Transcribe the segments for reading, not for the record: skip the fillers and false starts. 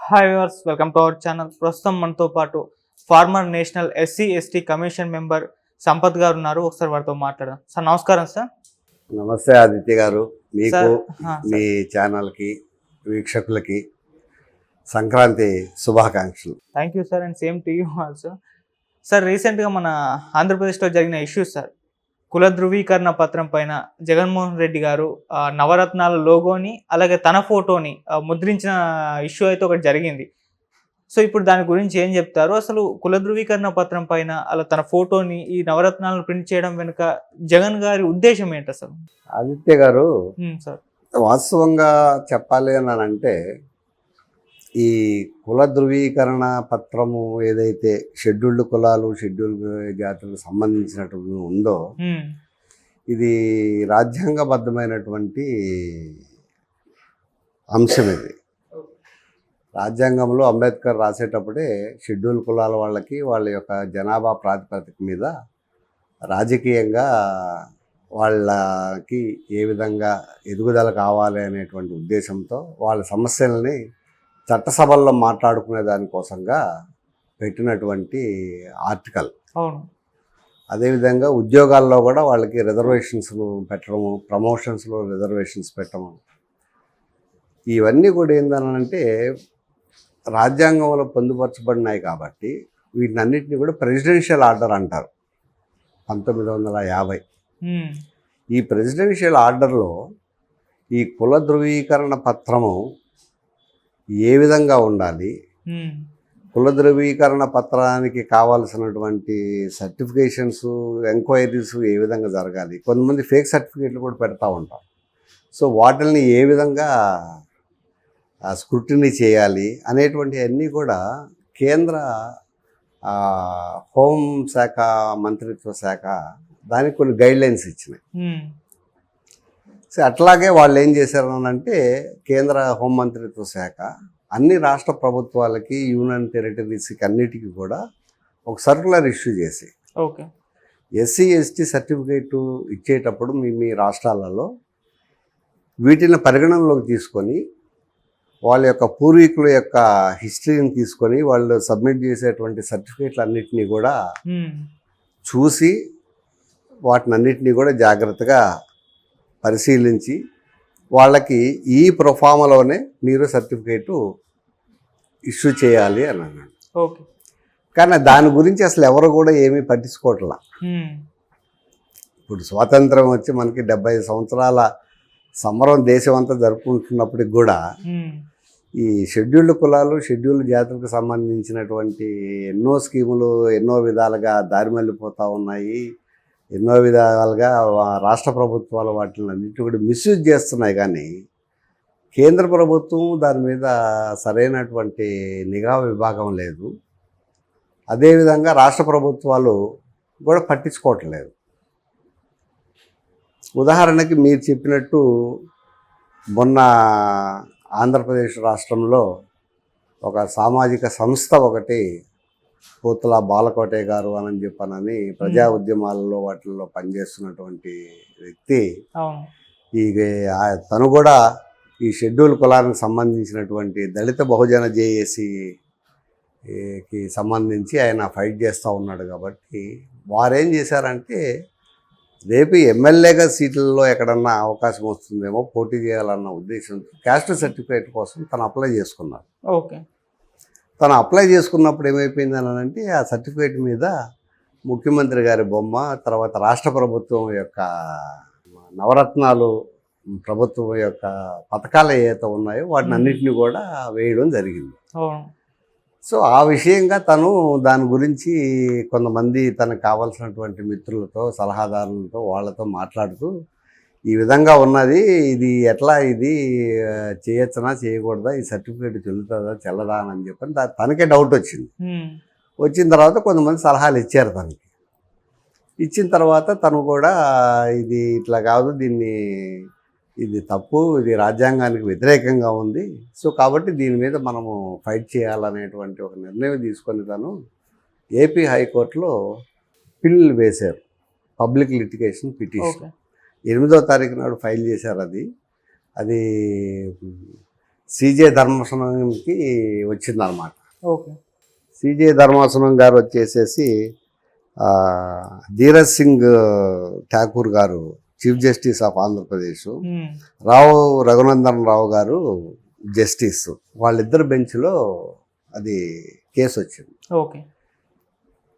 Hi viewers, welcome to our channel. ప్రస్తుతం మనతో పాటు former national SC ST commission member Sampath గారు ఉన్నారు. ఒకసారి వారితో మాట్లాడదాం. సార్ నమస్కారం. సార్ నమస్తే ఆదిత్య గారు. మీకు సార్ మీ ఛానల్కి వీక్షకులకి సంక్రాంతి శుభాకాంక్షలు. Thank you sir, and same to you also. Sir రీసెంట్గా మన ఆంధ్రప్రదేశ్లో జరిగిన ఇష్యూస్ సార్, కుల ధృవీకరణ పత్రం పైన జగన్మోహన్ రెడ్డి గారు నవరత్నాల లోగోని అలాగే తన ఫోటోని ముద్రించిన ఇష్యూ అయితే ఒకటి జరిగింది. సో ఇప్పుడు దాని గురించి ఏం చెప్తారు? అసలు కుల ధృవీకరణ పత్రం పైన అలా తన ఫోటోని ఈ నవరత్నాలను ప్రింట్ చేయడం వెనుక జగన్ గారి ఉద్దేశం ఏంటి అసలు? ఆదిత్య గారు, సార్ వాస్తవంగా చెప్పాలి అని అంటే ఈ కుల ధృవీకరణ పత్రము ఏదైతే షెడ్యూల్డ్ కులాలు షెడ్యూల్డ్ జాతులకు సంబంధించినటువంటి ఉందో ఇది రాజ్యాంగబద్ధమైనటువంటి అంశం. ఇది రాజ్యాంగంలో అంబేద్కర్ రాసేటప్పుడే షెడ్యూల్ కులాల వాళ్ళకి వాళ్ళ యొక్క జనాభా ప్రాతిపదిక మీద రాజకీయంగా వాళ్ళకి ఏ విధంగా ఎదుగుదల కావాలి అనేటువంటి ఉద్దేశంతో వాళ్ళ సమస్యలని చట్టసభల్లో మాట్లాడుకునే దానికోసంగా పెట్టినటువంటి ఆర్టికల్. అవును. అదేవిధంగా ఉద్యోగాల్లో కూడా వాళ్ళకి రిజర్వేషన్స్ పెట్టడము, ప్రమోషన్స్లో రిజర్వేషన్స్ పెట్టడము, ఇవన్నీ కూడా ఏంటనంటే రాజ్యాంగంలో పొందుపరచబడినాయి కాబట్టి వీటినన్నింటినీ కూడా ప్రెసిడెన్షియల్ ఆర్డర్ అంటారు. 1950 ఈ ప్రెసిడెన్షియల్ ఆర్డర్లో ఈ కుల ధృవీకరణ పత్రము ఏ విధంగా ఉండాలి, కుల ధృవీకరణ పత్రానికి కావాల్సినటువంటి సర్టిఫికేషన్స్, ఎంక్వైరీస్ ఏ విధంగా జరగాలి, కొంతమంది ఫేక్ సర్టిఫికేట్లు కూడా పెడతా ఉంటాం. సో వాటిని ఏ విధంగా స్క్రూటినీ చేయాలి అనేటువంటి అన్నీ కూడా కేంద్ర హోంశాఖ మంత్రిత్వ శాఖ దానికి కొన్ని గైడ్లైన్స్ ఇచ్చినాయి. సో అట్లాగే వాళ్ళు ఏం చేశారనంటే కేంద్ర హోంమంత్రిత్వ శాఖ అన్ని రాష్ట్ర ప్రభుత్వాలకి, యూనియన్ టెరిటరీస్కి అన్నిటికీ కూడా ఒక సర్కులర్ ఇష్యూ చేసి ఓకే ఎస్సీ ఎస్టీ సర్టిఫికేటు ఇచ్చేటప్పుడు మీ రాష్ట్రాలలో వీటిని పరిగణనలోకి తీసుకొని వాళ్ళ యొక్క పూర్వీకుల యొక్క హిస్టరీని తీసుకొని వాళ్ళు సబ్మిట్ చేసేటువంటి సర్టిఫికేట్లు అన్నిటినీ కూడా చూసి వాటినన్నిటినీ కూడా జాగ్రత్తగా పరిశీలించి వాళ్ళకి ఈ ప్రొఫార్మలోనే మీరు సర్టిఫికేటు ఇష్యూ చేయాలి అని అన్నాడు. ఓకే. కానీ దాని గురించి అసలు ఎవరు కూడా ఏమీ పట్టించుకోవట్లా. ఇప్పుడు స్వాతంత్రం వచ్చి మనకి 75 సంవత్సరాల సమరం దేశం అంతా జరుపుకుంటున్నప్పటికి కూడా ఈ షెడ్యూల్డ్ కులాలు షెడ్యూల్డ్ జాతులకు సంబంధించినటువంటి ఎన్నో స్కీములు ఎన్నో విధాలుగా దారి మళ్ళీపోతూ ఉన్నాయి. ఎన్నో విధాలుగా రాష్ట్ర ప్రభుత్వాలు వాటిని అన్నింటినీ కూడా మిస్యూజ్ చేస్తున్నాయి. కానీ కేంద్ర ప్రభుత్వం దాని మీద సరైనటువంటి నిఘా విభాగం లేదు. అదేవిధంగా రాష్ట్ర ప్రభుత్వాలు కూడా పట్టించుకోవట్లేదు. ఉదాహరణకి మీరు చెప్పినట్టు మొన్న ఆంధ్రప్రదేశ్ రాష్ట్రంలో ఒక సామాజిక సంస్థ ఒకటి పూతల బాలకోటే గారు అని చెప్పనని ప్రజా ఉద్యమాలలో వాటిల్లో పనిచేస్తున్నటువంటి వ్యక్తి, ఈ తను కూడా ఈ షెడ్యూల్ కులానికి సంబంధించినటువంటి దళిత బహుజన జేఏసీకి సంబంధించి ఆయన ఫైట్ చేస్తూ ఉన్నాడు. కాబట్టి వారేం చేశారంటే రేపు ఎమ్మెల్యేగా సీట్లలో ఎక్కడన్నా అవకాశం వస్తుందేమో పోటీ చేయాలన్న ఉద్దేశంతో క్యాస్ట్ సర్టిఫికేట్ కోసం తను అప్లై చేసుకున్నాడు. ఓకే. తను అప్లై చేసుకున్నప్పుడు ఏమైపోయిందని అంటే ఆ సర్టిఫికేట్ మీద ముఖ్యమంత్రి గారి బొమ్మ, తర్వాత రాష్ట్ర ప్రభుత్వం యొక్క నవరత్నాలు ప్రభుత్వం యొక్క పథకాలు ఏవైతే ఉన్నాయో వాటిని అన్నింటినీ కూడా వేయడం జరిగింది. సో ఆ విషయంగా తను దాని గురించి కొంతమంది తనకు కావాల్సినటువంటి మిత్రులతో, సలహాదారులతో వాళ్ళతో మాట్లాడుతూ ఈ విధంగా ఉన్నది, ఇది ఎట్లా, ఇది చేయొచ్చనా చేయకూడదా, ఈ సర్టిఫికేట్ చెల్లుతుందా చెల్లదా అని చెప్పని తనకే డౌట్ వచ్చింది. వచ్చిన తర్వాత కొంతమంది సలహాలు ఇచ్చారు తనకి. ఇచ్చిన తర్వాత తను కూడా ఇది ఇట్లా కాదు, ఇది తప్పు, ఇది రాజ్యాంగానికి వ్యతిరేకంగా ఉంది, సో కాబట్టి దీని మీద మనము ఫైట్ చేయాలనేటువంటి ఒక నిర్ణయం తీసుకొని తను ఏపీ హైకోర్టులో పిల్ వేశారు. పబ్లిక్ లిటిగేషన్ పిటిషన్ 8వ తారీఖు నాడు ఫైల్ చేశారు. అది సిజే ధర్మాసనంకి వచ్చిందనమాట. ఓకే. సిజే ధర్మాసనం గారు వచ్చేసేసి ధీరజ్ సింగ్ ఠాకూర్ గారు చీఫ్ జస్టిస్ ఆఫ్ ఆంధ్రప్రదేశ్, రావు రఘునందన్ రావు గారు జస్టిస్, వాళ్ళిద్దరు బెంచ్లో అది కేసు వచ్చింది. ఓకే.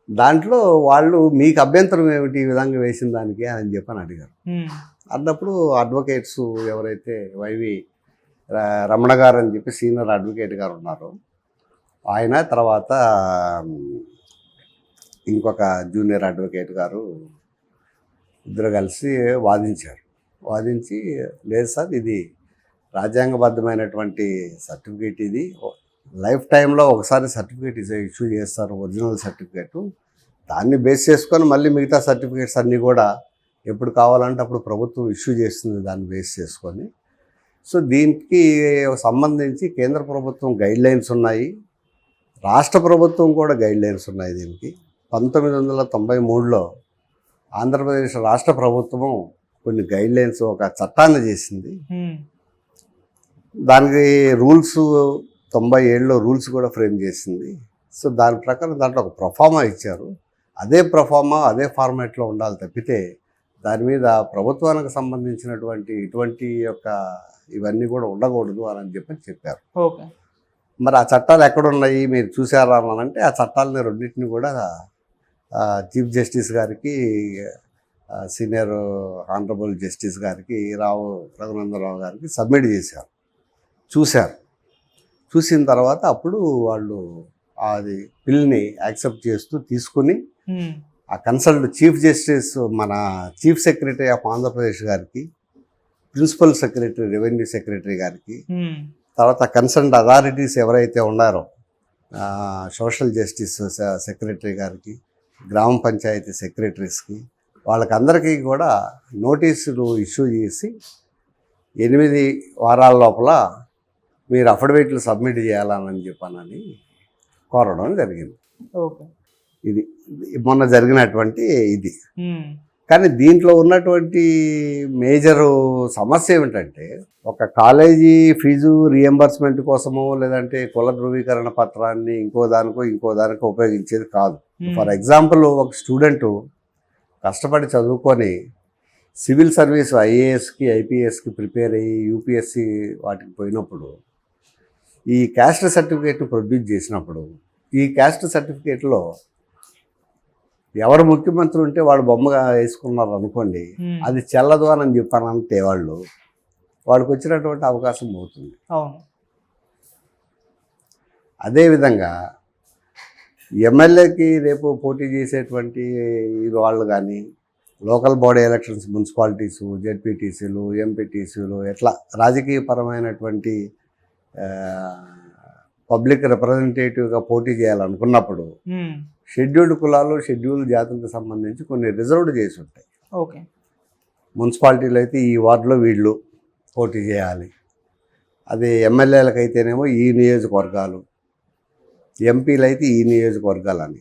దాంట్లో వాళ్ళు మీకు అభ్యంతరం ఏమిటి ఈ విధంగా వేసిన దానికి అని చెప్పని అడిగారు. అన్నప్పుడు అడ్వకేట్స్ ఎవరైతే వైవి రమణ గారు అని చెప్పి సీనియర్ అడ్వకేట్ గారు ఉన్నారు, ఆయన తర్వాత ఇంకొక జూనియర్ అడ్వకేట్ గారు ఇద్దరు కలిసి వాదించి లేదు సార్, ఇది రాజ్యాంగబద్ధమైనటువంటి సర్టిఫికేట్, ఇది లైఫ్ టైంలో ఒకసారి సర్టిఫికేట్ ఇష్యూ చేస్తారు, ఒరిజినల్ సర్టిఫికేటు, దాన్ని బేస్ చేసుకొని మళ్ళీ మిగతా సర్టిఫికేట్స్ అన్నీ కూడా ఎప్పుడు కావాలంటే అప్పుడు ప్రభుత్వం ఇష్యూ చేస్తుంది దాన్ని బేస్ చేసుకొని. సో దీనికి సంబంధించి కేంద్ర ప్రభుత్వం గైడ్లైన్స్ ఉన్నాయి, రాష్ట్ర ప్రభుత్వం కూడా గైడ్లైన్స్ ఉన్నాయి. దీనికి 1993లో ఆంధ్రప్రదేశ్ రాష్ట్ర ప్రభుత్వము కొన్ని గైడ్లైన్స్, ఒక చట్టాన్ని చేసింది. దానికి రూల్స్ 97లో రూల్స్ కూడా ఫ్రేమ్ చేసింది. సో దాని ప్రకారం దాంట్లో ఒక ప్రొఫార్మా ఇచ్చారు. అదే ప్రొఫార్మా అదే ఫార్మాట్లో ఉండాలి తప్పితే దాని మీద ప్రభుత్వానికి సంబంధించినటువంటి ఇటువంటి యొక్క ఇవన్నీ కూడా ఉండకూడదు అని చెప్పారు. ఓకే. మరి ఆ చట్టాలు ఎక్కడున్నాయి మీరు చూసారా అని అంటే, ఆ చట్టాలని రెండింటిని కూడా చీఫ్ జస్టిస్ గారికి, సీనియర్ ఆనరబుల్ జస్టిస్ గారికి, రావు రఘునందరావు గారికి సబ్మిట్ చేశారు. చూసిన తర్వాత అప్పుడు వాళ్ళు అది బిల్ని యాక్సెప్ట్ చేస్తూ తీసుకుని ఆ కన్సల్ట్ చీఫ్ జస్టిస్ మన చీఫ్ సెక్రటరీ ఆఫ్ ఆంధ్రప్రదేశ్ గారికి, ప్రిన్సిపల్ సెక్రటరీ రెవెన్యూ సెక్రటరీ గారికి, తర్వాత కన్సర్న్ అథారిటీస్ ఎవరైతే ఉన్నారో సోషల్ జస్టిస్ సెక్రటరీ గారికి, గ్రామ పంచాయతీ సెక్రటరీస్కి, వాళ్ళకందరికీ కూడా నోటీసులు ఇష్యూ చేసి 8 వారాల లోపల మీరు అఫిడవిట్లు సబ్మిట్ చేయాలని చెప్పానని కోరడం జరిగింది. ఓకే. ఇది మొన్న జరిగినటువంటి ఇది. కానీ దీంట్లో ఉన్నటువంటి మేజరు సమస్య ఏమిటంటే, ఒక కాలేజీ ఫీజు రియంబర్స్మెంట్ కోసమో లేదంటే కుల ధృవీకరణ పత్రాన్ని ఇంకో దానికో ఉపయోగించేది కాదు. ఫర్ ఎగ్జాంపుల్, ఒక స్టూడెంటు కష్టపడి చదువుకొని సివిల్ సర్వీస్ ఐఏఎస్కి ఐపీఎస్కి ప్రిపేర్ అయ్యి యూపీఎస్సి వాటికి పోయినప్పుడు ఈ క్యాస్ట్ సర్టిఫికేట్ ప్రొడ్యూస్ చేసినప్పుడు, ఈ క్యాస్ట్ సర్టిఫికేట్లో ఎవరు ముఖ్యమంత్రి ఉంటే వాడు బొమ్మగా వేసుకున్నారు అనుకోండి, అది చెల్లదు అని చెప్పానంటే వాడికి వచ్చినటువంటి అవకాశం అవుతుంది. అదేవిధంగా ఎమ్మెల్యేకి రేపు పోటీ చేసేటువంటి వాళ్ళు కానీ, లోకల్ బాడీ ఎలక్షన్స్, మున్సిపాలిటీసు, జెడ్పీటీసీలు, ఎంపీటీసీలు, ఎట్లా రాజకీయపరమైనటువంటి పబ్లిక్ రిప్రజెంటేటివ్గా పోటీ చేయాలనుకున్నప్పుడు షెడ్యూల్డ్ కులాలు, షెడ్యూల్డ్ జాతులకు సంబంధించి కొన్ని రిజర్వ్డ్ చేసి ఉంటాయి. ఓకే. మున్సిపాలిటీలు అయితే ఈ వార్డులో వీళ్ళు పోటీ చేయాలి, అదే ఎమ్మెల్యేలకు అయితేనేమో ఈ నియోజకవర్గాలు, ఎంపీలు అయితే ఈ నియోజకవర్గాలని,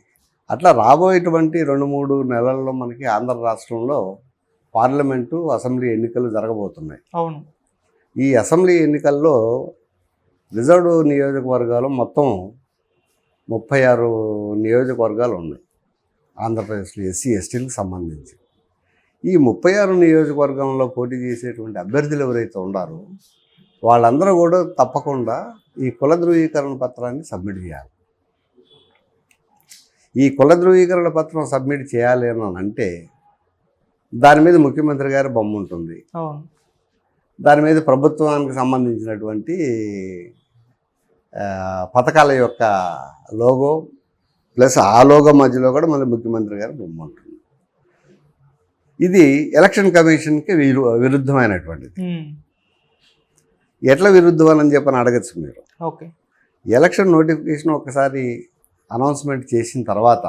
అట్లా రాబోయేటువంటి 2-3 నెలల్లో మనకి ఆంధ్ర రాష్ట్రంలో పార్లమెంటు, అసెంబ్లీ ఎన్నికలు జరగబోతున్నాయి. అవును. ఈ అసెంబ్లీ ఎన్నికల్లో రిజర్వ్డ్ నియోజకవర్గాలు మొత్తం 36 నియోజకవర్గాలు ఉన్నాయి ఆంధ్రప్రదేశ్లో ఎస్సీ ఎస్టీలకు సంబంధించి. ఈ 36 నియోజకవర్గంలో పోటీ చేసేటువంటి అభ్యర్థులు ఎవరైతే ఉన్నారో వాళ్ళందరూ కూడా తప్పకుండా ఈ కుల ధృవీకరణ పత్రాన్ని సబ్మిట్ చేయాలి. ఈ కుల ధృవీకరణ పత్రం సబ్మిట్ చేయాలి అని అంటే దాని మీద ముఖ్యమంత్రి గారి బొమ్మ ఉంటుంది, దాని మీద ప్రభుత్వానికి సంబంధించినటువంటి పథకాల యొక్క లోగో ప్లస్ ఆ లోగో మధ్యలో కూడా మళ్ళీ ముఖ్యమంత్రి గారి బొమ్మ ఉంటుంది. ఇది ఎలక్షన్ కమిషన్కి విరుద్ధమైనటువంటిది. ఎట్లా విరుద్ధం అని చెప్పని అడగచ్చు మీరు. ఓకే. ఎలక్షన్ నోటిఫికేషన్ ఒకసారి అనౌన్స్మెంట్ చేసిన తర్వాత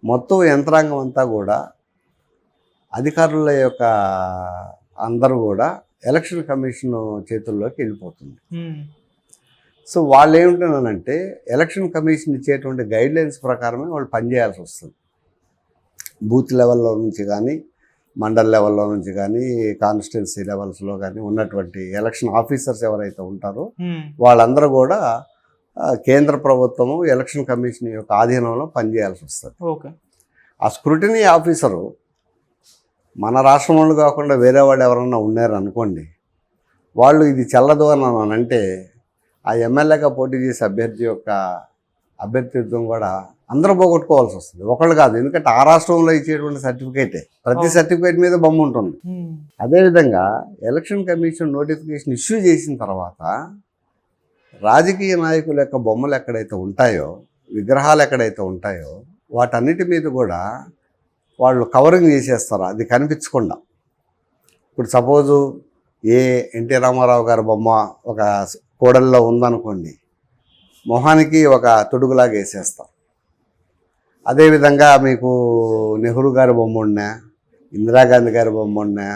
మొత్తం యంత్రాంగం అంతా కూడా, అధికారుల యొక్క అందరూ కూడా ఎలక్షన్ కమిషన్ చేతుల్లోకి వెళ్ళిపోతుంది. సో వాళ్ళు ఏమిటనంటే ఎలక్షన్ కమిషన్ ఇచ్చేటువంటి గైడ్లైన్స్ ప్రకారమే వాళ్ళు పనిచేయాల్సి వస్తుంది. బూత్ లెవెల్లో నుంచి కానీ, మండల్ లెవెల్లో నుంచి కానీ కాన్స్టిట్యున్సీ లెవెల్స్లో కానీ ఉన్నటువంటి ఎలక్షన్ ఆఫీసర్స్ ఎవరైతే ఉంటారో వాళ్ళందరూ కూడా కేంద్ర ప్రభుత్వము ఎలక్షన్ కమిషన్ యొక్క ఆధీనంలో పనిచేయాల్సి వస్తుంది. ఓకే. ఆ స్క్రూటినీ ఆఫీసరు మన రాష్ట్రం వాళ్ళు కాకుండా వేరే వాళ్ళు ఎవరన్నా ఉన్నారు అనుకోండి, వాళ్ళు ఇది చెల్లదు అని అంటే ఆ ఎమ్మెల్యేగా పోటీ చేసే అభ్యర్థి యొక్క అభ్యర్థిత్వం కూడా అందరూ పోగొట్టుకోవాల్సి వస్తుంది. ఒకళ్ళు కాదు, ఎందుకంటే ఆ రాష్ట్రంలో ఇచ్చేటువంటి సర్టిఫికేటే, ప్రతి సర్టిఫికేట్ మీద బొమ్మ ఉంటుంది. అదేవిధంగా ఎలక్షన్ కమిషన్ నోటిఫికేషన్ ఇష్యూ చేసిన తర్వాత రాజకీయ నాయకుల యొక్క బొమ్మలు ఎక్కడైతే ఉంటాయో, విగ్రహాలు ఎక్కడైతే ఉంటాయో వాటన్నిటి మీద కూడా వాళ్ళు కవరింగ్ చేసేస్తారు, అది కనిపించకుండా. ఇప్పుడు సపోజు ఎన్టీ రామారావు గారి బొమ్మ ఒక కోడల్లో ఉందనుకోండి, మొహానికి ఒక తొడుగులాగా వేసేస్తాం. అదేవిధంగా మీకు నెహ్రూ గారి బొమ్మ ఉన్నా, ఇందిరాగాంధీ గారి బొమ్మ ఉన్నా,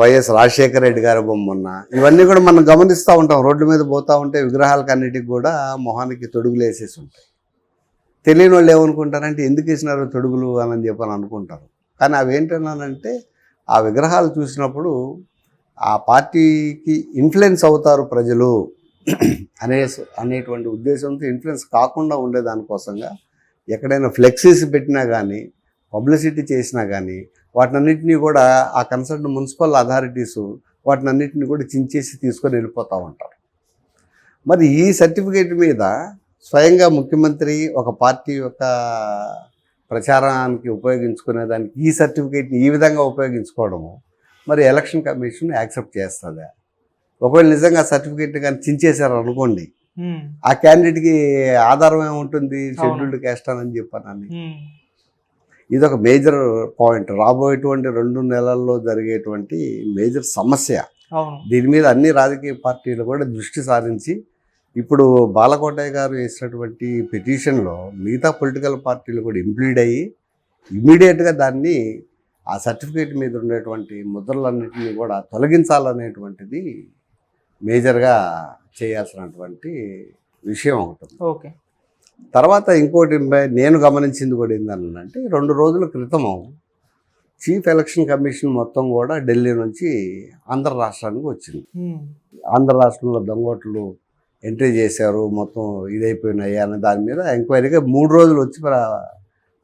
వైఎస్ రాజశేఖర రెడ్డి గారి బొమ్మ ఉన్నా, ఇవన్నీ కూడా మనం గమనిస్తూ ఉంటాం. రోడ్ల మీద పోతూ ఉంటే విగ్రహాలకు అన్నిటికి కూడా మొహానికి తొడుగులు వేసేసి ఉంటాయి. తెలియని వాళ్ళు ఏమనుకుంటారంటే ఎందుకు వేసినారు తొడుగులు అని చెప్పని అనుకుంటారు. కానీ అవి ఏంటన్నానంటే ఆ విగ్రహాలు చూసినప్పుడు ఆ పార్టీకి ఇన్ఫ్లుయెన్స్ అవుతారు ప్రజలు అనేటువంటి ఉద్దేశంతో ఇన్ఫ్లుయెన్స్ కాకుండా ఉండేదానికోసంగా ఎక్కడైనా ఫ్లెక్సీస్ పెట్టినా కానీ, పబ్లిసిటీ చేసినా కానీ వాటినన్నింటినీ కూడా ఆ కన్సర్న్ మున్సిపల్ అథారిటీసు వాటినన్నింటినీ కూడా చించేసి తీసుకొని వెళ్ళిపోతూ ఉంటారు. మరి ఈ సర్టిఫికేట్ మీద స్వయంగా ముఖ్యమంత్రి ఒక పార్టీ యొక్క ప్రచారానికి ఉపయోగించుకునేదానికి ఈ సర్టిఫికేట్ని ఈ విధంగా ఉపయోగించుకోవడము మరి ఎలక్షన్ కమిషన్ యాక్సెప్ట్ చేస్తుందా? ఒకవేళ నిజంగా సర్టిఫికేట్ కానీ చించేశారు అనుకోండి, ఆ క్యాండిడేట్కి ఆధారం ఏముంటుంది? షెడ్యూల్డ్ క్యాస్ట్ అని చెప్పానని. ఇది ఒక మేజర్ పాయింట్, రాబోయేటువంటి 2 నెలల్లో జరిగేటువంటి మేజర్ సమస్య. దీని మీద అన్ని రాజకీయ పార్టీలు కూడా దృష్టి సారించి ఇప్పుడు బాలకోటయ్య గారు వేసినటువంటి పిటిషన్లో మిగతా పొలిటికల్ పార్టీలు కూడా ఇంప్లీడ్ అయ్యి ఇమీడియట్గా దాన్ని ఆ సర్టిఫికేట్ మీద ఉండేటువంటి ముద్రలన్నింటినీ కూడా తొలగించాలనేటువంటిది మేజర్గా చేయాల్సినటువంటి విషయం ఉంటుంది. ఓకే. తర్వాత ఇంకోటి నేను గమనించింది కూడా ఏంటంటే 2 రోజుల క్రితము చీఫ్ ఎలక్షన్ కమిషన్ మొత్తం కూడా ఢిల్లీ నుంచి ఆంధ్ర రాష్ట్రానికి వచ్చింది. ఆంధ్ర రాష్ట్రంలో దొంగోట్లు ఎంట్రీ చేశారు, మొత్తం ఇదైపోయినాయి అనే దాని మీద ఎంక్వైరీగా 3 రోజులు వచ్చి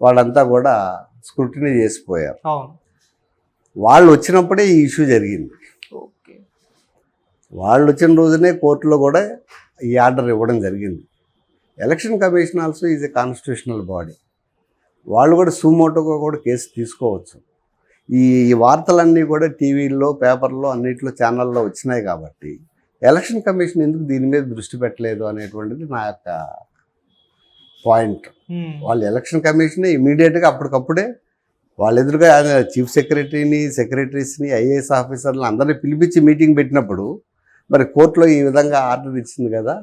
వాళ్ళంతా కూడా స్క్రూటినీ చేసిపోయారు. వాళ్ళు వచ్చినప్పుడే ఈ ఇష్యూ జరిగింది. వాళ్ళు వచ్చిన రోజునే కోర్టులో కూడా ఈ ఆర్డర్ ఇవ్వడం జరిగింది. Election commission also is a constitutional body. వాళ్ళు కూడా సుమోటోగా కూడా కేసు తీసుకోవచ్చు. ఈ వార్తలన్నీ కూడా టీవీల్లో, పేపర్లో, అన్నిట్లో, ఛానల్లో వచ్చినాయి కాబట్టి ఎలక్షన్ కమిషన్ ఎందుకు దీని మీద దృష్టి పెట్టలేదు అనేటువంటిది నా యొక్క పాయింట్. వాళ్ళు ఎలక్షన్ కమిషనే ఇమీడియట్గా అప్పటికప్పుడే వాళ్ళ ఎదురుగా చీఫ్ సెక్రటరీని, సెక్రటరీస్ని, ఐఏఎస్ ఆఫీసర్లు అందరినీ పిలిపించి మీటింగ్ పెట్టినప్పుడు మరి కోర్టులో ఈ విధంగా ఆర్డర్ ఇచ్చింది కదా,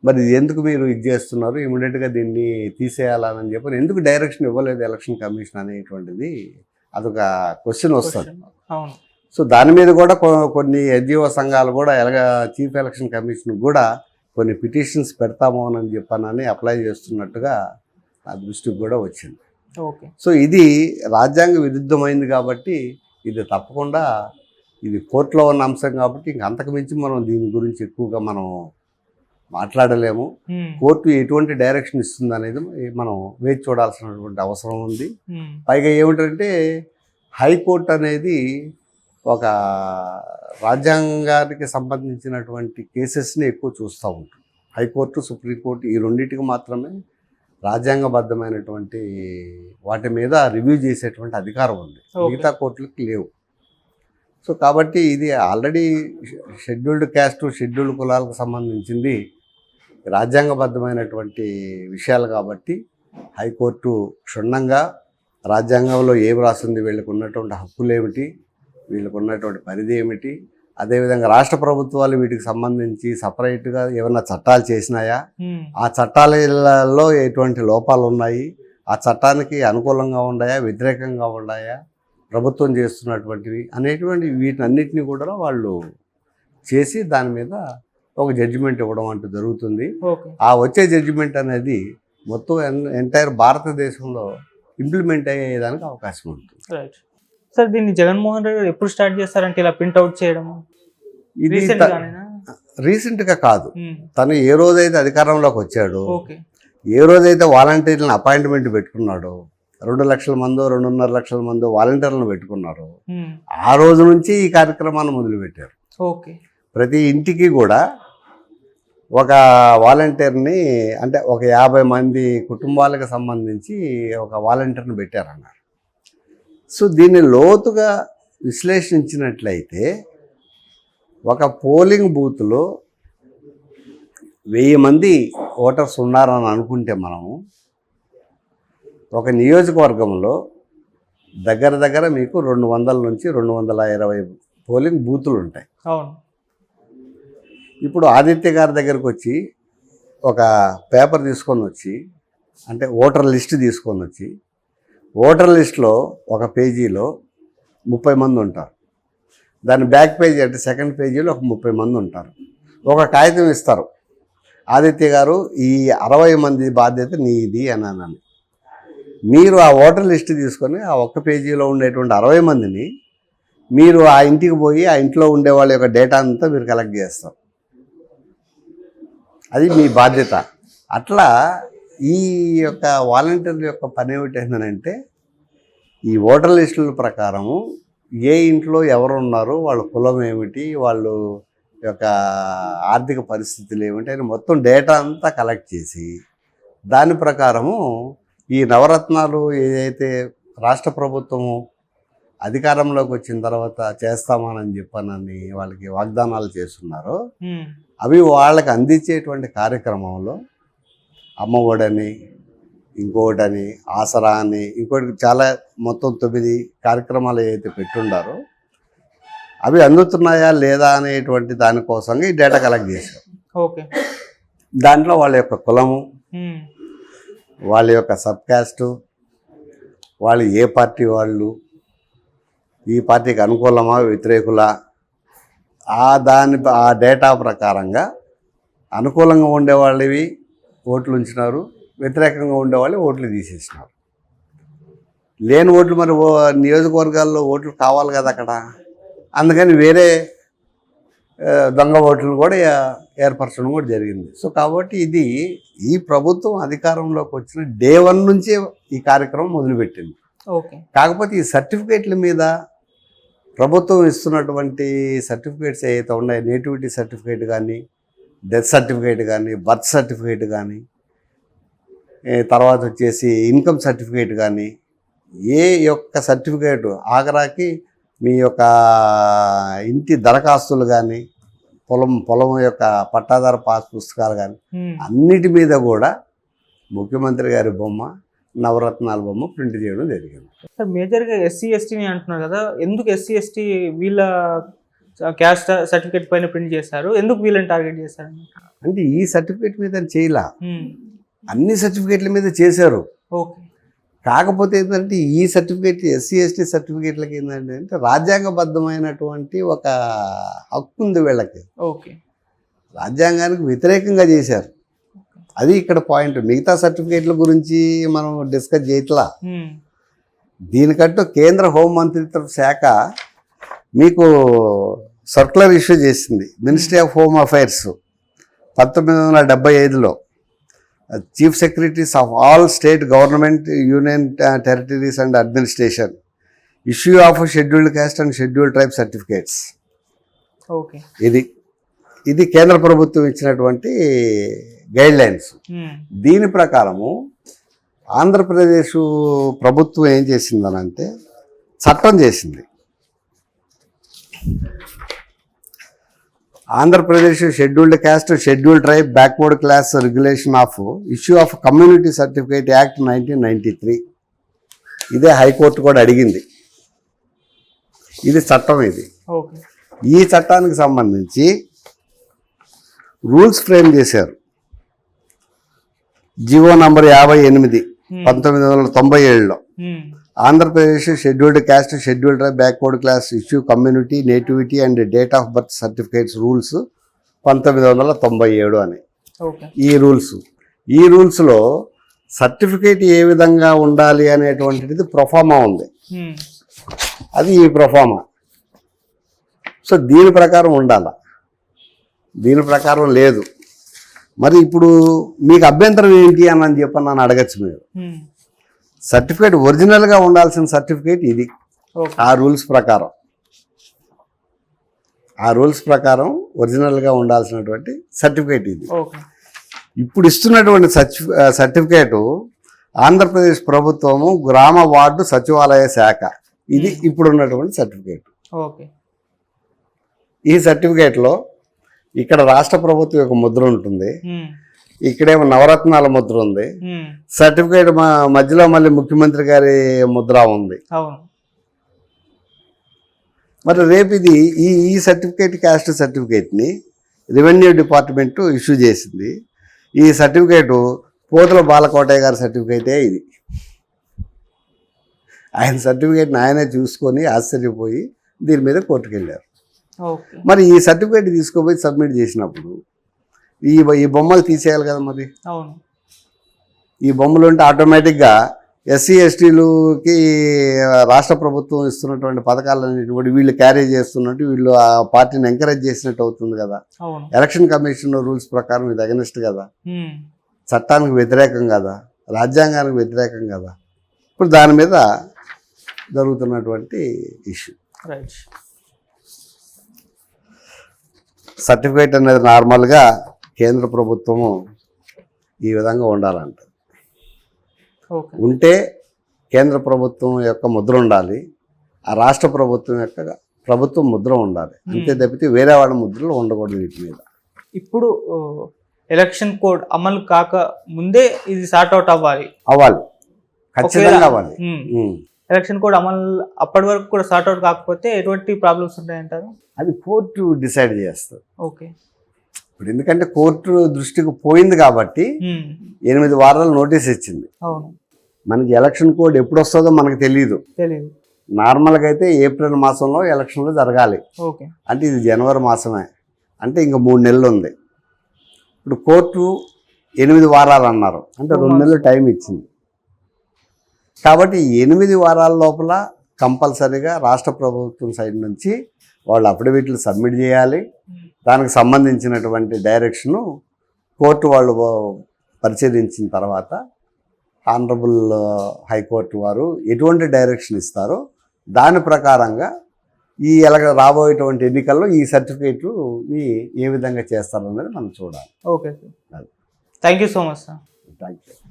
మరి ఎందుకు మీరు ఇది చేస్తున్నారు, ఇమీడియట్గా దీన్ని తీసేయాలని చెప్పి ఎందుకు డైరెక్షన్ ఇవ్వలేదు ఎలక్షన్ కమిషన్ అనేటువంటిది అదొక క్వశ్చన్ వస్తుంది. సో దాని మీద కూడా కొన్ని ఎన్జిఓ సంఘాలు కూడా చీఫ్ ఎలక్షన్ కమిషన్ కూడా కొన్ని పిటిషన్స్ పెడతామో అని చెప్పానని అప్లై చేస్తున్నట్టుగా నా దృష్టికి కూడా వచ్చింది. సో ఇది రాజ్యాంగ విరుద్ధమైంది కాబట్టి ఇది తప్పకుండా ఇది కోర్టులో ఉన్న అంశం కాబట్టి ఇంక అంతకుమించి మనం దీని గురించి ఎక్కువగా మనం మాట్లాడలేము. కోర్టు ఎటువంటి డైరెక్షన్ ఇస్తుంది అనేది మనం వేచి చూడాల్సినటువంటి అవసరం ఉంది. పైగా ఏమిటంటే హైకోర్టు అనేది ఒక రాజ్యాంగానికి సంబంధించినటువంటి కేసెస్ని ఎక్కువ చూస్తూ ఉంటుంది. హైకోర్టు, సుప్రీంకోర్టు ఈ రెండింటికి మాత్రమే రాజ్యాంగబద్ధమైనటువంటి వాటి మీద రివ్యూ చేసేటువంటి అధికారం ఉంది, మిగతా కోర్టులకు లేవు. సో కాబట్టి ఇది ఆల్రెడీ షెడ్యూల్డ్ క్యాస్ట్, షెడ్యూల్డ్ కులాలకు సంబంధించింది రాజ్యాంగబద్ధమైనటువంటి విషయాలు కాబట్టి హైకోర్టు క్షుణ్ణంగా రాజ్యాంగంలో ఏమి రాస్తుంది, వీళ్ళకు ఉన్నటువంటి హక్కులు ఏమిటి, వీళ్ళకు ఉన్నటువంటి పరిధి ఏమిటి, అదేవిధంగా రాష్ట్ర ప్రభుత్వాలు వీటికి సంబంధించి సపరేట్గా ఏమైనా చట్టాలు చేసినాయా, ఆ చట్టాలలో ఎటువంటి లోపాలు ఉన్నాయి, ఆ చట్టానికి అనుకూలంగా ఉన్నాయా, వ్యతిరేకంగా ఉన్నాయా, ప్రభుత్వం చేస్తున్నటువంటివి అనేటువంటి వీటన్నిటిని కూడా వాళ్ళు చేసి దాని మీద ఒక జడ్జిమెంట్ ఇవ్వడం అంటూ జరుగుతుంది. ఆ వచ్చే జడ్జిమెంట్ అనేది మొత్తం ఎంటైర్ భారతదేశంలో ఇంప్లిమెంట్ అయ్యేదానికి అవకాశం ఉంటుంది. సార్ దీన్ని జగన్మోహన్ రెడ్డి గారు ఎప్పుడు స్టార్ట్ చేస్తారంటే ఇలా ప్రింట్అవుట్ చేయడం? ఇది రీసెంట్ గానేనా? రీసెంట్గా కాదు, తను ఏ రోజైతే అధికారంలోకి వచ్చాడు, ఓకే. ఏ రోజైతే వాలంటీర్లను అపాయింట్మెంట్ పెట్టుకున్నాడో, 2 లక్షల మందో 2.5 లక్షల మందో వాలంటీర్లను పెట్టుకున్నారు, ఆ రోజు నుంచి ఈ కార్యక్రమాన్ని మొదలుపెట్టారు. ఓకే. ప్రతి ఇంటికి కూడా ఒక వాలంటీర్ని, అంటే ఒక 50 మంది కుటుంబాలకు సంబంధించి ఒక వాలంటీర్ని పెట్టారన్నారు. సో దీన్ని లోతుగా విశ్లేషించినట్లయితే ఒక పోలింగ్ బూత్లో 1000 మంది ఓటర్స్ ఉన్నారని అనుకుంటే మనము ఒక నియోజకవర్గంలో దగ్గర మీకు 200 నుంచి 220 పోలింగ్ బూతులు ఉంటాయి. అవును. ఇప్పుడు ఆదిత్య గారి దగ్గరకు వచ్చి ఒక పేపర్ తీసుకొని వచ్చి, అంటే ఓటర్ లిస్ట్ తీసుకొని వచ్చి, ఓటర్ లిస్ట్లో ఒక పేజీలో 30 మంది ఉంటారు, దాని బ్యాక్ పేజీ అంటే సెకండ్ పేజీలో ఒక 30 మంది ఉంటారు. ఒక కాగితం ఇస్తారు, ఆదిత్య గారు ఈ 60 మంది బాధ్యత నీది అని అన్నాను. మీరు ఆ ఓటర్ లిస్ట్ తీసుకొని ఆ ఒక్క పేజీలో ఉండేటువంటి 60 మందిని మీరు ఆ ఇంటికి పోయి ఆ ఇంట్లో ఉండే వాళ్ళ యొక్క డేటా అంతా మీరు కలెక్ట్ చేస్తారు. అది మీ బాధ్యత. అట్లా ఈ యొక్క వాలంటీర్ల యొక్క పని ఏమిటంటే, ఈ ఓటర్ లిస్టుల ప్రకారము ఏ ఇంట్లో ఎవరు ఉన్నారు, వాళ్ళ కులం ఏమిటి, వాళ్ళు యొక్క ఆర్థిక పరిస్థితులు ఏమిటి అని మొత్తం డేటా అంతా కలెక్ట్ చేసి, దాని ప్రకారము ఈ నవరత్నాలు ఏదైతే రాష్ట్ర ప్రభుత్వము అధికారంలోకి వచ్చిన తర్వాత చేస్తామని చెప్పనని వాళ్ళకి వాగ్దానాలు చేస్తున్నారో అవి వాళ్ళకి అందించేటువంటి కార్యక్రమంలో అమ్మఒడని, ఇంకోటని, ఆసరా అని, ఇంకోటి చాలా మొత్తం 9 కార్యక్రమాలు ఏవైతే పెట్టుండారో అవి అందుతున్నాయా లేదా అనేటువంటి దానికోసంగా ఈ డేటా కలెక్ట్ చేశారు. ఓకే. దాంట్లో వాళ్ళ యొక్క కులము, వాళ్ళ యొక్క సబ్ క్యాస్టు, వాళ్ళు ఏ పార్టీ వాళ్ళు, ఈ పార్టీకి అనుకూలమా వ్యతిరేకులా, ఆ డేటా ప్రకారంగా అనుకూలంగా ఉండేవాళ్ళవి ఓట్లు ఉంచినారు, వ్యతిరేకంగా ఉండేవాళ్ళు ఓట్లు తీసేసినారు. లేని ఓట్లు మరి నియోజకవర్గాల్లో ఓట్లు కావాలి కదా అక్కడ, అందుకని వేరే దొంగ ఓట్లు కూడా ఏర్పరచడం కూడా జరిగింది. సో కాబట్టి ఇది ఈ ప్రభుత్వం అధికారంలోకి వచ్చిన డే 1 నుంచే ఈ కార్యక్రమం మొదలుపెట్టింది. ఓకే. కాకపోతే ఈ సర్టిఫికేట్ల మీద ప్రభుత్వం ఇస్తున్నటువంటి సర్టిఫికేట్స్ ఏవైతే ఉన్నాయో, నేటివిటీ సర్టిఫికేట్ కానీ, డెత్ సర్టిఫికేట్ కానీ, బర్త్ సర్టిఫికేట్ కానీ, తర్వాత వచ్చేసి ఇన్కమ్ సర్టిఫికేట్ కానీ, ఏ యొక్క సర్టిఫికేటు ఆఖరాకి మీ యొక్క ఇంటి దరఖాస్తులు కానీ, పొలం యొక్క పట్టాదారు పాస్ పుస్తకాలు కానీ, అన్నిటి మీద కూడా ముఖ్యమంత్రి గారి బొమ్మ, నవరత్నాల బొమ్మ ప్రింట్ చేయడం జరిగింది. సార్ మేజర్గా ఎస్సీ ఎస్టీని అంటున్నారు కదా, ఎందుకు ఎస్సీ ఎస్టీ వీళ్ళ క్యాస్ట్ సర్టిఫికేట్ పైన ప్రింట్ చేశారు, ఎందుకు వీళ్ళని టార్గెట్ చేశారు? అంటే ఈ సర్టిఫికేట్ మీద చేయలా, అన్ని సర్టిఫికేట్ల మీద చేశారు. ఓకే. కాకపోతే ఏంటంటే ఈ సర్టిఫికేట్ ఎస్సీ ఎస్టీ సర్టిఫికేట్లకి ఏంటంటే రాజ్యాంగబద్ధమైనటువంటి ఒక హక్కు ఉంది వీళ్ళకి. ఓకే. రాజ్యాంగానికి వ్యతిరేకంగా చేశారు, అది ఇక్కడ పాయింట్. మిగతా సర్టిఫికేట్ల గురించి మనం డిస్కస్ చేయట్లా. దీనికంటూ కేంద్ర హోంమంత్రిత్వ శాఖ మీకు సర్క్యులర్ ఇష్యూ చేసింది. మినిస్ట్రీ ఆఫ్ హోమ్ అఫైర్స్ 1975లో chief secretaries of all state government, union territories and administration issue of scheduled caste and scheduled tribe certificates. Okay. ఇది కేంద్ర ప్రభుత్వం ఇచ్చినటువంటి గైడ్లైన్స్. దీని ప్రకారము ఆంధ్రప్రదేశ్ ప్రభుత్వం ఏం చేసిందనంటే చట్టం చేసింది. Andhra Pradesh scheduled caste, scheduled tribe, backward class regulation of issue of community certificate act 1993. ఇదే హైకోర్టు కూడా అడిగింది. ఇది చట్టం. ఇది ఈ చట్టానికి సంబంధించి రూల్స్ ఫ్రేమ్ చేశారు. జీవో నంబర్ 58 1997లో Andhra Pradesh scheduled caste, scheduled tribe, backward class issue community, nativity and date of birth certificates rules 1997 అని ఈ రూల్స్లో సర్టిఫికేట్ ఏ విధంగా ఉండాలి అనేటువంటిది ప్రొఫార్మా ఉంది. అది ఈ ప్రొఫార్మా. సో దీని ప్రకారం ఉండాల, దీని ప్రకారం లేదు. మరి ఇప్పుడు మీకు అభ్యంతరం ఏంటి అని చెప్పి నన్ను అడగచ్చు మీరు. సర్టిఫికేట్ ఒరిజినల్గా ఉండాల్సిన సర్టిఫికేట్ ఇది. ఆ రూల్స్ ప్రకారం ఒరిజినల్గా ఉండాల్సినటువంటి సర్టిఫికేట్ ఇది. ఇప్పుడు ఇస్తున్నటువంటి సర్టిఫికేటు ఆంధ్రప్రదేశ్ ప్రభుత్వము గ్రామ వార్డు సచివాలయ శాఖ, ఇది ఇప్పుడు ఉన్నటువంటి సర్టిఫికేట్. ఈ సర్టిఫికేట్లో ఇక్కడ రాష్ట్ర ప్రభుత్వం యొక్క ముద్ర ఉంటుంది, ఇక్కడేమో నవరత్నాల ముద్ర ఉంది, సర్టిఫికేట్ మధ్యలో మళ్ళీ ముఖ్యమంత్రి గారి ముద్ర ఉంది. మరి రేపు ఇది ఈ సర్టిఫికేట్, క్యాస్ట్ సర్టిఫికేట్ని రెవెన్యూ డిపార్ట్మెంటు ఇష్యూ చేసింది. ఈ సర్టిఫికేటు పోతుల బాలకోటయ్య గారి సర్టిఫికేటే ఇది. ఆయన సర్టిఫికేట్ని ఆయనే చూసుకొని ఆశ్చర్యపోయి దీని మీద కోర్టుకు వెళ్ళారు. మరి ఈ సర్టిఫికేట్ తీసుకుపోయి సబ్మిట్ చేసినప్పుడు ఈ బొమ్మలు తీసేయాలి కదా. మరి ఈ బొమ్మలు ఉంటే ఆటోమేటిక్గా ఎస్సీ ఎస్టీలకి రాష్ట్ర ప్రభుత్వం ఇస్తున్నటువంటి పథకాలన్నిటి కూడా వీళ్ళు క్యారీ చేస్తున్నట్టు, వీళ్ళు ఆ పార్టీని ఎంకరేజ్ చేసినట్టు అవుతుంది కదా. ఎలక్షన్ కమిషన్ రూల్స్ ప్రకారం ఇది అగెనిస్ట్ కదా, చట్టానికి వ్యతిరేకం కదా, రాజ్యాంగానికి వ్యతిరేకం కదా. ఇప్పుడు దాని మీద జరుగుతున్నటువంటి ఇష్యూ. సర్టిఫికేట్ అనేది నార్మల్గా కేంద్ర ప్రభుత్వము ఈ విధంగా ఉండాలంట. ఉంటే కేంద్ర ప్రభుత్వం యొక్క ముద్ర ఉండాలి, ఆ రాష్ట్ర ప్రభుత్వం యొక్క ప్రభుత్వం ముద్ర ఉండాలి. అంతే తప్పితే వేరే వాళ్ళ ముద్రలు ఉండకూడదు వీటి మీద. ఇప్పుడు ఎలక్షన్ కోడ్ అమలు కాక ముందే ఇది సార్ట్ అవుట్ అవ్వాలి, ఖచ్చితంగా అవ్వాలి. ఎలక్షన్ కోడ్ అమలు అప్పటి వరకు కూడా సార్ట్ అవుట్ కాకపోతే ఎటువంటి ప్రాబ్లమ్స్ ఉంటాయంటారు? అది కోర్టు డిసైడ్ చేస్తుంది. ఇప్పుడు ఎందుకంటే కోర్టు దృష్టికి పోయింది కాబట్టి 8 వారాలు నోటీస్ ఇచ్చింది. మనకి ఎలక్షన్ కోడ్ ఎప్పుడు వస్తుందో మనకు తెలియదు. నార్మల్గా అయితే ఏప్రిల్ మాసంలో ఎలక్షన్లు జరగాలి. అంటే ఇది జనవరి మాసమే, అంటే ఇంకా 3 నెలలు ఉంది. ఇప్పుడు కోర్టు 8 వారాలు అన్నారు, అంటే 2 నెలలు టైం ఇచ్చింది. కాబట్టి 8 వారాల లోపల కంపల్సరీగా రాష్ట్ర ప్రభుత్వం సైడ్ నుంచి వాళ్ళు అఫిడవిట్లు సబ్మిట్ చేయాలి. దానికి సంబంధించినటువంటి డైరెక్షను కోర్టు వాళ్ళు పరిశీలించిన తర్వాత ఆనరబుల్ హైకోర్టు వారు ఎటువంటి డైరెక్షన్ ఇస్తారో దాని ప్రకారంగా ఈ రాబోయేటువంటి ఎన్నికల్లో ఈ సర్టిఫికేట్ని ఏ విధంగా చేస్తారనేది మనం చూడాలి. Okay sir, thank you so much sir. Thank you.